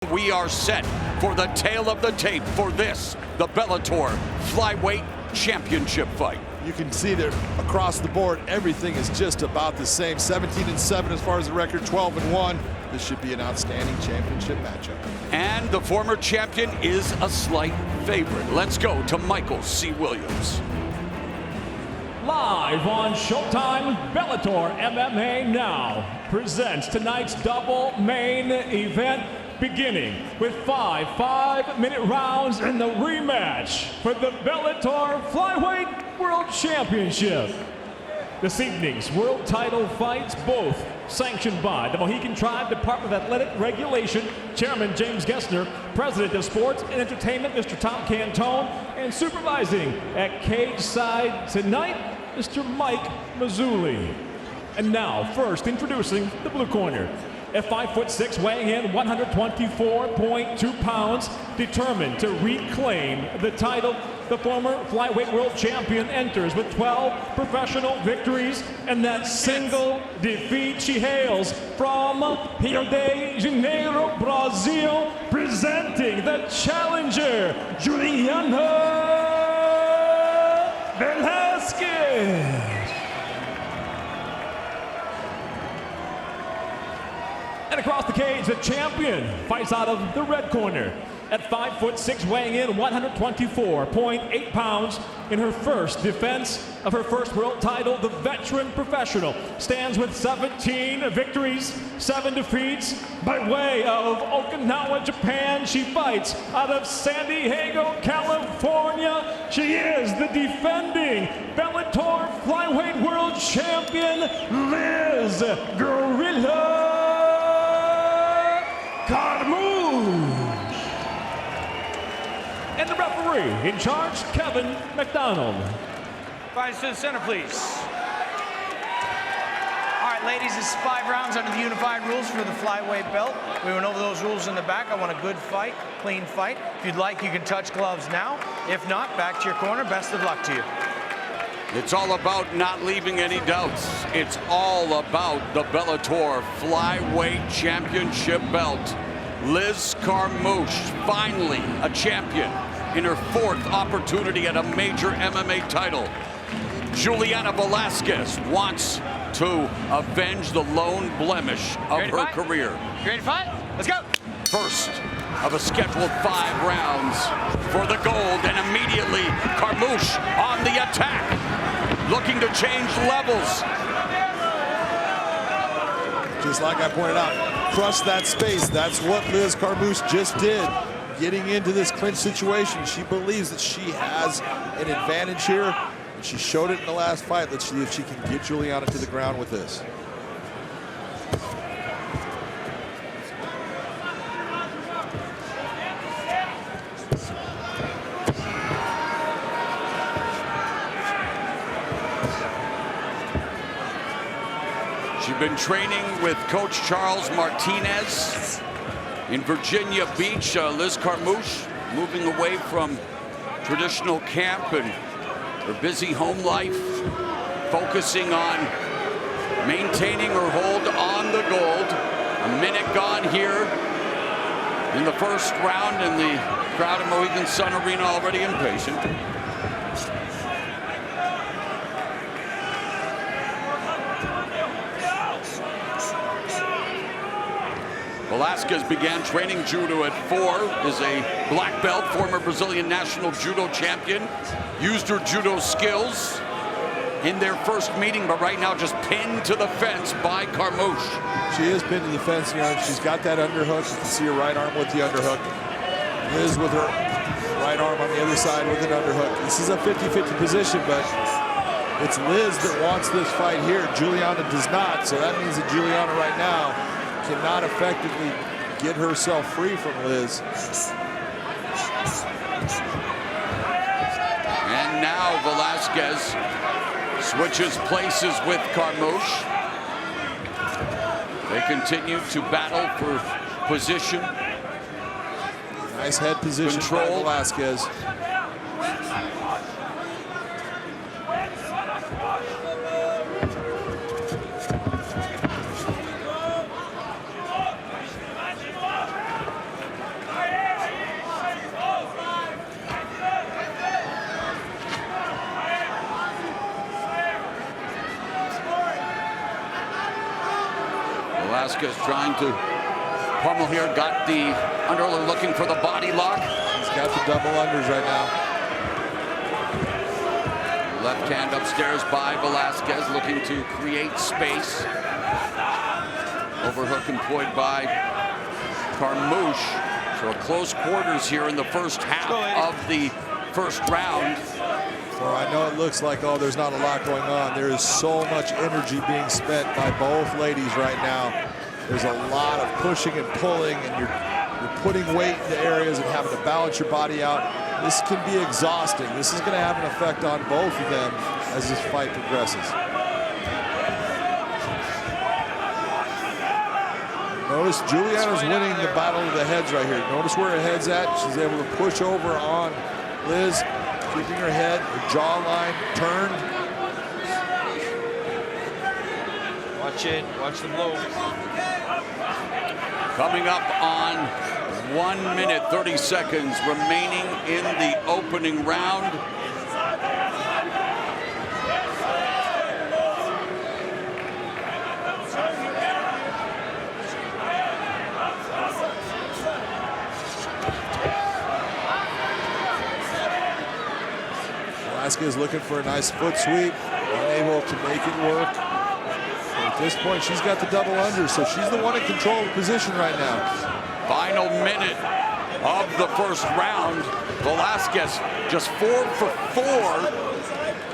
We are set for the tail of the tape for this, the Bellator Flyweight Championship fight. You can see that across the board, everything is just about the same. 17-7 as far as the record, 12-1. This should be an outstanding championship matchup. And the former champion is a slight favorite. Let's go to Michael C. Williams. Live on Showtime, Bellator MMA Now presents tonight's double main event, beginning with 5 5-minute rounds in the rematch for the Bellator Flyweight World Championship. This evening's world title fights, both sanctioned by the Mohican Tribe Department of Athletic Regulation, Chairman James Gessner, President of Sports and Entertainment, Mr. Tom Cantone, and supervising at cage side tonight, Mr. Mike Mazzulli. And now, first introducing the blue corner. At 5'6", weighing in 124.2 pounds, determined to reclaim the title, the former flyweight world champion enters with 12 professional victories and that single defeat. She hails from Rio de Janeiro, Brazil, presenting the challenger, Juliana Velasquez. And across the cage, the champion fights out of the red corner. At 5'6", weighing in 124.8 pounds, in her first defense of her first world title, the veteran professional stands with 17 victories, 7 defeats. By way of Okinawa, Japan, she fights out of San Diego, California. She is the defending Bellator Flyweight World Champion, Liz Gorilla Carmouche. And the referee in charge, Kevin McDonald. Fighters to the center, please. All right, ladies, this is 5 rounds under the unified rules for the flyweight belt. We went over those rules in the back. I want a good fight, clean fight. If you'd like, you can touch gloves now. If not, back to your corner. Best of luck to you. It's all about not leaving any doubts. It's all about the Bellator Flyweight Championship belt. Liz Carmouche, finally a champion in her 4th opportunity at a major MMA title. Juliana Velasquez wants to avenge the lone blemish of her career. You ready to fight? Let's go. First of a scheduled 5 rounds for the gold, and immediately Carmouche on the attack, looking to change levels. Just like I pointed out, crush that space. That's what Liz Carmouche just did. Getting into this clinch situation, she believes that she has an advantage here, and she showed it in the last fight. Let's see if she can get Juliana to the ground with this. She's been training with Coach Charles Martinez in Virginia Beach. Liz Carmouche moving away from traditional camp and her busy home life, focusing on maintaining her hold on the gold. A minute gone here in the first round, and the crowd at Mohegan Sun Arena already impatient. Velasquez began training judo at 4, is a black belt, former Brazilian national judo champion. Used her judo skills in their first meeting, but right now just pinned to the fence by Carmouche. She is pinned to the fence here, and she's got that underhook. You can see her right arm with the underhook. Liz with her right arm on the other side with an underhook. This is a 50-50 position, but it's Liz that wants this fight here. Juliana does not, so that means that Juliana right now cannot effectively get herself free from Liz. And now Velasquez switches places with Carmouche. They continue to battle for position. Nice head position by Velasquez. Velasquez trying to pummel here. Got the underler looking for the body lock. He's got the double unders right now. Left hand upstairs by Velasquez, looking to create space. Overhook employed by Carmouche. So close quarters here in the first half of the first round. Well, I know it looks like, oh, there's not a lot going on. There is so much energy being spent by both ladies right now. There's a lot of pushing and pulling, and you're putting weight in the areas and having to balance your body out. This can be exhausting. This is going to have an effect on both of them as this fight progresses. Notice Juliana's winning the battle of the heads right here. Notice where her head's at. She's able to push over on Liz, keeping her head, her jawline turned. Watch it. Watch the blow. Coming up on 1 minute, 30 seconds remaining in the opening round. Velasquez looking for a nice foot sweep, unable to make it work. At this point, she's got the double under, so she's the one in control of the position right now. Final minute of the first round. Velasquez just 4 for 4.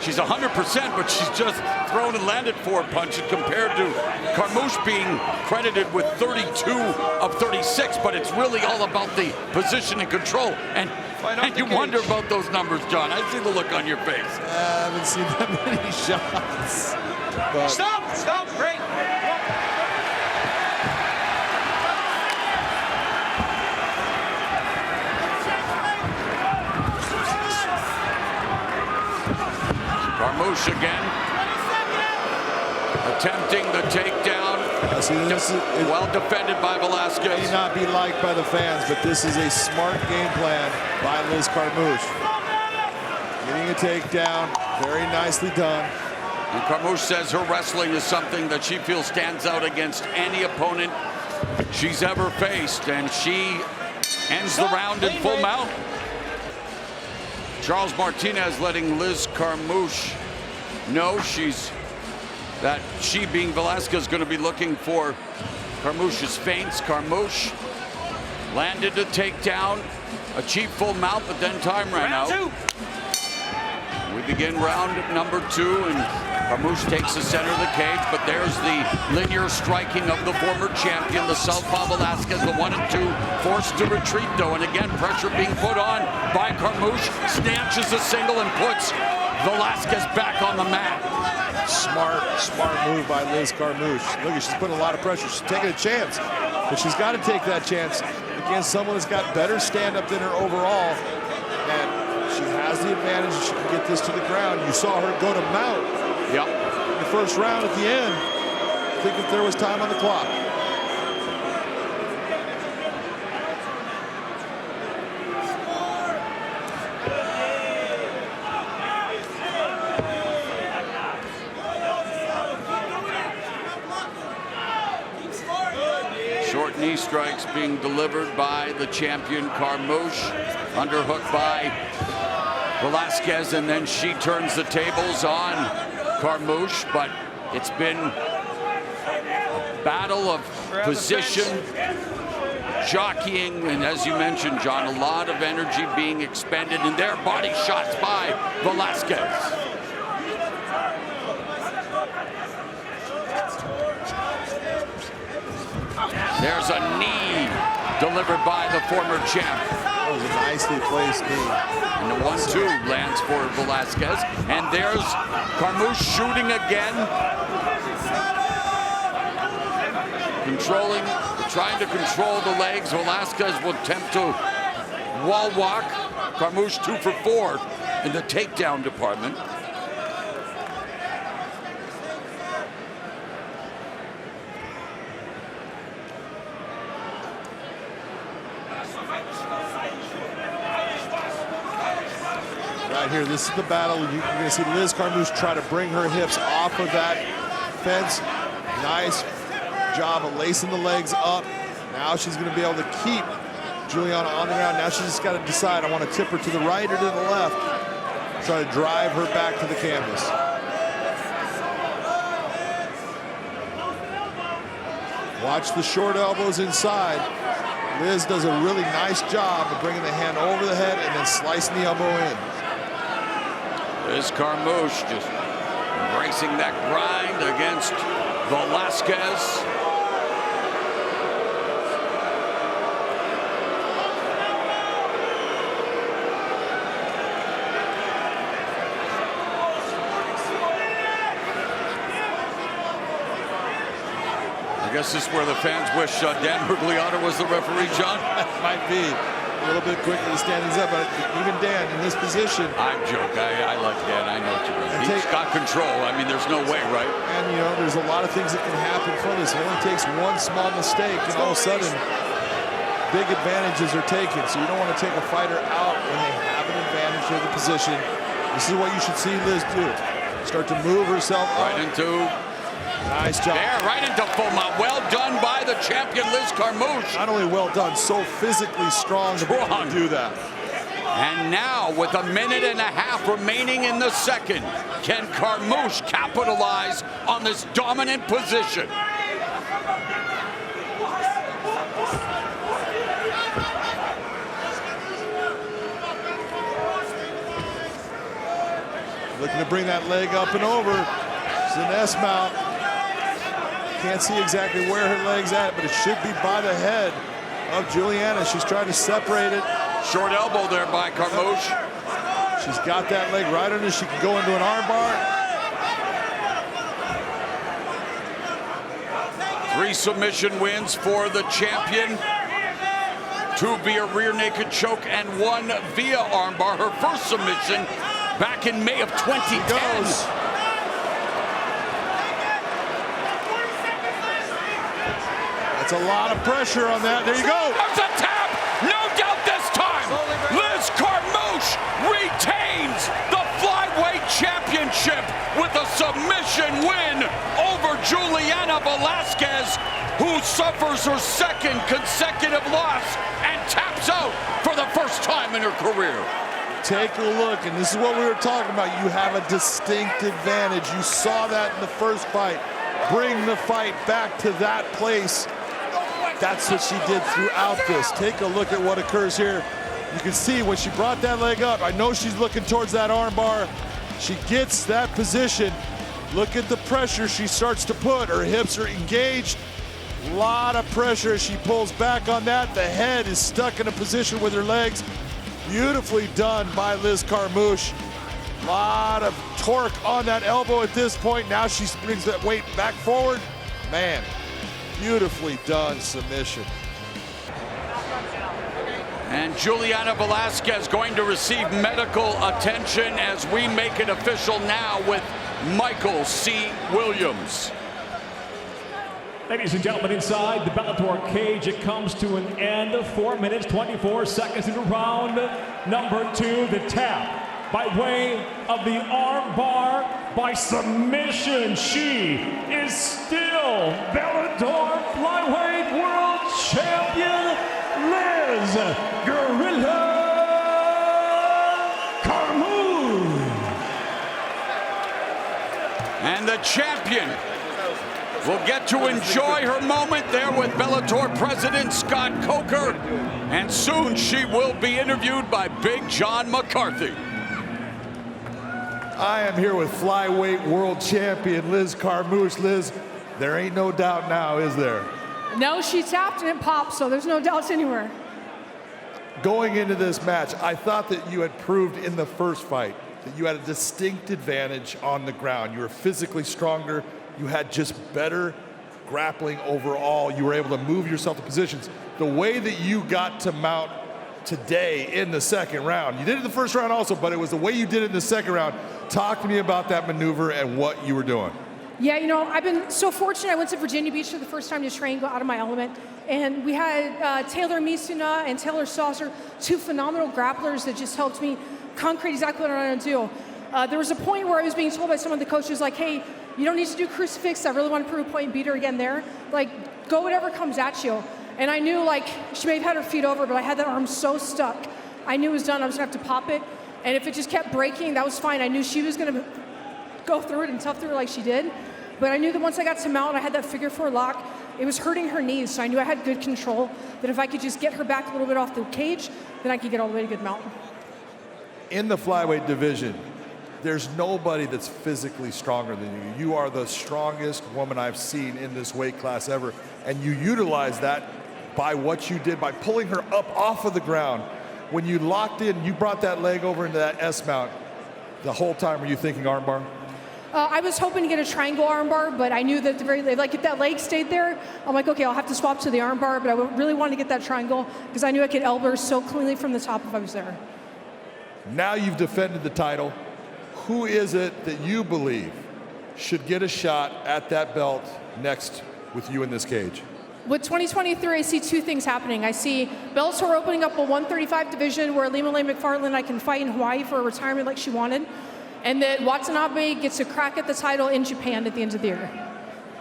She's 100%, but she's just thrown and landed 4 punches compared to Carmouche being credited with 32 of 36, but it's really all about the position and control. And you wonder about those numbers, John. I see the look on your face. I haven't seen that many shots. But Stop, break. Carmouche again, attempting the takedown. Well defended by Velasquez. May not be liked by the fans, but this is a smart game plan by Liz Carmouche. Getting a takedown, very nicely done. And Carmouche says her wrestling is something that she feels stands out against any opponent she's ever faced, and she ends the round in full mount. Charles Martinez letting Liz Carmouche know that she, being Velasquez, is going to be looking for Carmouche's feints. Carmouche landed a takedown, a cheap full mount, but then time ran out. We begin round number 2, and Carmouche takes the center of the cage, but there's the linear striking of the former champion, the southpaw Velasquez, the 1 and 2, forced to retreat though, and again pressure being put on by Carmouche, snatches a single and puts Velasquez back on the mat. Smart move by Liz Carmouche. Look, she's putting a lot of pressure. She's taking a chance, but she's got to take that chance against someone that's got better stand-up than her overall, and she has the advantage. She can get this to the ground. You saw her go to mount. Yep. In the first round at the end. I think if there was time on the clock. Short knee strikes being delivered by the champion Carmouche. Underhook by Velasquez, and then she turns the tables on Carmouche, but it's been a battle of position, jockeying, and as you mentioned, John, a lot of energy being expended in their body shots by Velasquez. There's a knee delivered by the former champ. That was a nicely placed knee. And the 1-2 lands for Velasquez. And there's Carmouche shooting again. Trying to control the legs. Velasquez will attempt to wall walk. Carmouche 2 for 4 in the takedown department. Right here, this is the battle. You're going to see Liz Carmouche try to bring her hips off of that fence. Nice job of lacing the legs up. Now she's going to be able to keep Juliana on the ground. Now she's just got to decide, I want to tip her to the right or to the left. Try to drive her back to the canvas. Watch the short elbows inside. Liz does a really nice job of bringing the hand over the head and then slicing the elbow in. Liz Carmouche just embracing that grind against Velasquez. I guess this is where the fans wish Dan Bergliata was the referee, John. Might be a little bit quicker to stand these up, but even Dan in this position. I'm joking. I like Dan. I know what you mean. He's got control. I mean, there's no way, right? And, you know, there's a lot of things that can happen from this. It only takes one small mistake, and all of a sudden, big advantages are taken. So you don't want to take a fighter out when they have an advantage of the position. This is what you should see Liz do. Start to move herself right into. Nice job. There, right into full mount. Well done by the champion, Liz Carmouche. Not only well done, so physically strong to be able to do that. And now, with a minute and a half remaining in the second, can Carmouche capitalize on this dominant position? Looking to bring that leg up and over. It's an S-mount. Can't see exactly where her leg's at, but it should be by the head of Juliana. She's trying to separate it. Short elbow there by Carmouche. She's got that leg right under. She can go into an armbar. 3 submission wins for the champion. 2 via rear naked choke and 1 via armbar. Her first submission back in May of 2010. That's a lot of pressure on that. There you go. There's a tap. No doubt this time. Liz Carmouche retains the Flyweight Championship with a submission win over Juliana Velasquez, who suffers her 2nd consecutive loss and taps out for the first time in her career. Take a look, and this is what we were talking about. You have a distinct advantage. You saw that in the first fight. Bring the fight back to that place. That's what she did throughout this. Take a look at what occurs here. You can see when she brought that leg up, I know she's looking towards that armbar. She gets that position. Look at the pressure she starts to put. Her hips are engaged. A lot of pressure as she pulls back on that. The head is stuck in a position with her legs. Beautifully done by Liz Carmouche. A lot of torque on that elbow at this point. Now she brings that weight back forward. Man, beautifully done submission. And Juliana Velasquez going to receive medical attention as we make it official now with Michael C. Williams. Ladies and gentlemen, inside the Bellator cage, it comes to an end. 4 minutes, 24 seconds into round number 2. The tap by way of the arm bar by submission. She is still Bellator Flyweight World Champion, Liz "Gorilla" Carmouche. And the champion will get to enjoy her moment there with Bellator President Scott Coker. And soon she will be interviewed by Big John McCarthy. I am here with Flyweight World Champion Liz Carmouche. Liz, there ain't no doubt now, is there? No, she tapped and it popped, so there's no doubts anywhere. Going into this match, I thought that you had proved in the first fight that you had a distinct advantage on the ground. You were physically stronger. You had just better grappling overall. You were able to move yourself to positions. The way that you got to mount today in the second round, you did it in the first round also, but it was the way you did it in the second round. Talk to me about that maneuver and what you were doing. Yeah, you know, I've been so fortunate. I went to Virginia Beach for the first time to train, go out of my element. And we had Taylor Misuna and Taylor Saucer, 2 phenomenal grapplers that just helped me concrete exactly what I want to do. There was a point where I was being told by some of the coaches, like, hey, you don't need to do crucifix. I really want to prove a point and beat her again there. Like, go whatever comes at you. And I knew, like, she may have had her feet over, but I had that arm so stuck. I knew it was done. I was going to have to pop it. And if it just kept breaking, that was fine. I knew she was going to go through it and tough through it like she did. But I knew that once I got to mount, I had that figure 4 lock. It was hurting her knees, so I knew I had good control, that if I could just get her back a little bit off the cage, then I could get all the way to good mount. In the flyweight division, there's nobody that's physically stronger than you. You are the strongest woman I've seen in this weight class ever. And you utilize that by what you did, by pulling her up off of the ground. When you locked in, you brought that leg over into that S-mount. The whole time, were you thinking armbar? I was hoping to get a triangle armbar, but I knew that if that leg stayed there, I'm like, okay, I'll have to swap to the armbar, but I really wanted to get that triangle because I knew I could elbow her so cleanly from the top if I was there. Now you've defended the title. Who is it that you believe should get a shot at that belt next with you in this cage? With 2023, I see 2 things happening. I see Bellator opening up a 135 division where Lima Lane McFarland I can fight in Hawaii for a retirement like she wanted, and that Watanabe gets a crack at the title in Japan at the end of the year.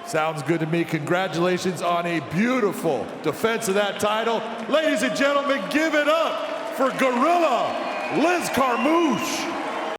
Sounds good to me. Congratulations on a beautiful defense of that title. Ladies and gentlemen, give it up for Gorilla Liz Carmouche.